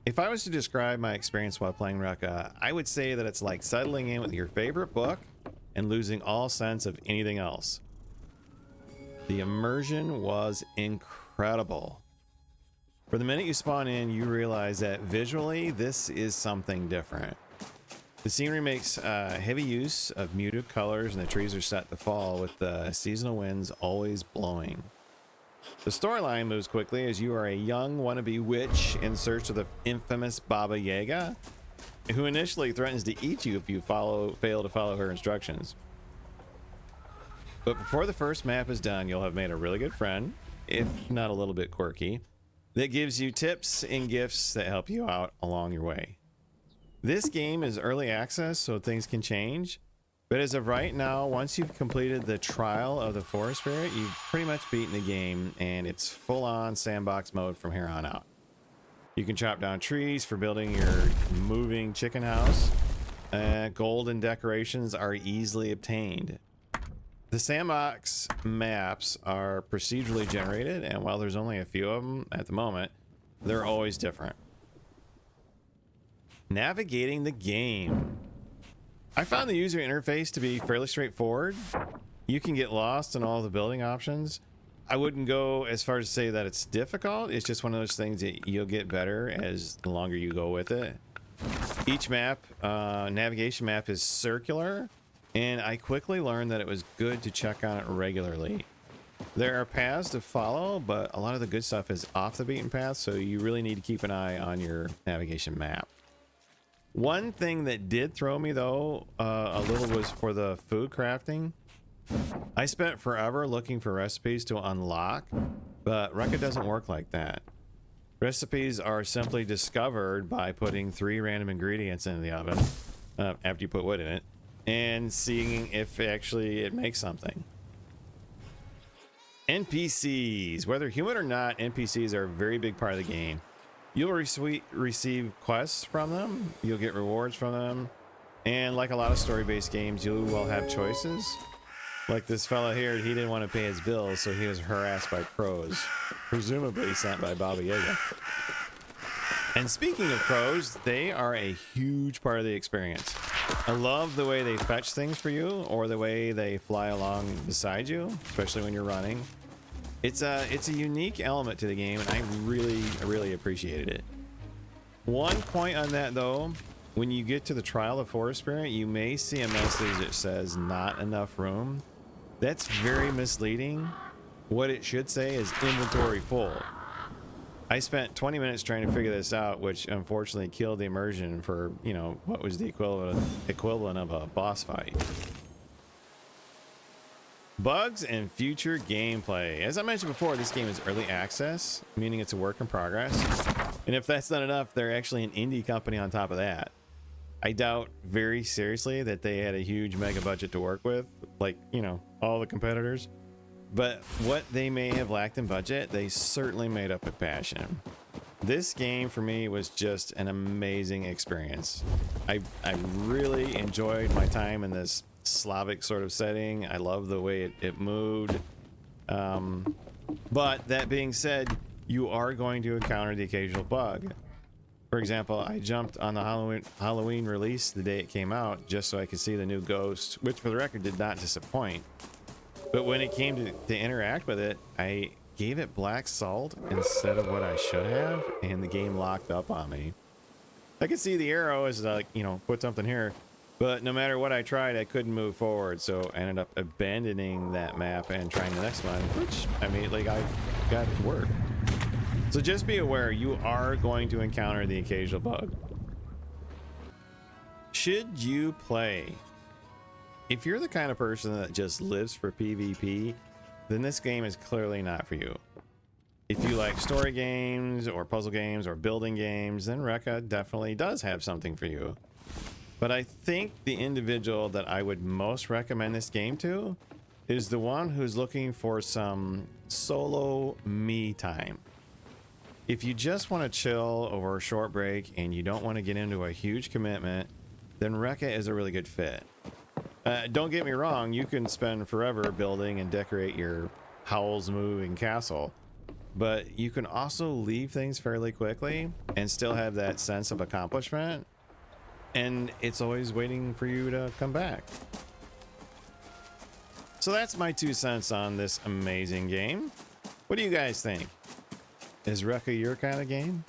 If I was to describe my experience while playing Reka, I would say that it's like settling in with your favorite book and losing all sense of anything else. The immersion was incredible. For the minute you spawn in, you realize that visually, this is something different. The scenery makes heavy use of muted colors, and the trees are set to fall with the seasonal winds always blowing. The storyline moves quickly as you are a young wannabe witch in search of the infamous Baba Jaga, who initially threatens to eat you if you fail to follow her instructions. But before the first map is done, you'll have made a really good friend, if not a little bit quirky, that gives you tips and gifts that help you out along your way. This game is early access, so things can change. But as of right now, once you've completed the trial of the Forest Spirit, you've pretty much beaten the game, and it's full-on sandbox mode from here on out. You can chop down trees for building your moving chicken house. Gold and decorations are easily obtained. The sandbox maps are procedurally generated, and while there's only a few of them at the moment, they're always different. Navigating the game. I found the user interface to be fairly straightforward. You can get lost in all the building options. I wouldn't go as far as to say that it's difficult. It's just one of those things that you'll get better as the longer you go with it. Each map, navigation map, is circular, and I quickly learned that it was good to check on it regularly. There are paths to follow, but a lot of the good stuff is off the beaten path, so you really need to keep an eye on your navigation map. One thing that did throw me, though, a little was for the food crafting. I spent forever looking for recipes to unlock, but Reka doesn't work like that. Recipes are simply discovered by putting 3 random ingredients into the oven, after you put wood in it, and seeing if actually it makes something. NPCs. Whether human or not, NPCs are a very big part of the game. You'll receive quests from them, you'll get rewards from them, and like a lot of story-based games, you will have choices. Like this fella here, he didn't want to pay his bills, so he was harassed by crows, presumably sent by Baba Jaga. And speaking of crows, they are a huge part of the experience. I love the way they fetch things for you, or the way they fly along beside you, especially when you're running. It's a unique element to the game, and I really appreciated it. One point on that, though, when you get to the trial of Forest Spirit, you may see a message that says not enough room. That's very misleading. What it should say is inventory full. I spent 20 minutes trying to figure this out, which unfortunately killed the immersion for, you know, what was the equivalent of a boss fight. Bugs and future gameplay. As I mentioned before, this game is early access, meaning it's a work in progress. And if that's not enough, they're actually an indie company on top of that. I doubt very seriously that they had a huge mega budget to work with, like, you know, all the competitors. But what they may have lacked in budget, they certainly made up with passion. This game for me was just an amazing experience. I really enjoyed my time in this Slavic sort of setting. I love the way it moved. But that being said, you are going to encounter the occasional bug. For example, I jumped on the Halloween release the day it came out just so I could see the new ghost, which for the record did not disappoint. But when it came to interact with it, I gave it black salt instead of what I should have, and the game locked up on me. I could see the arrow as like, you know, put something here, but no matter what I tried, I couldn't move forward, so I ended up abandoning that map and trying the next one, which I immediately got it to work. So just be aware, you are going to encounter the occasional bug. Should you play? If you're the kind of person that just lives for PvP, then this game is clearly not for you. If you like story games or puzzle games or building games, then Reka definitely does have something for you. But I think the individual that I would most recommend this game to is the one who's looking for some solo me time. If you just want to chill over a short break and you don't want to get into a huge commitment, then Reka is a really good fit. Don't get me wrong, you can spend forever building and decorate your Howl's moving castle. but you can also leave things fairly quickly and still have that sense of accomplishment, and it's always waiting for you to come back. So that's my 2 cents on this amazing game. What do you guys think? Is Reka your kind of game?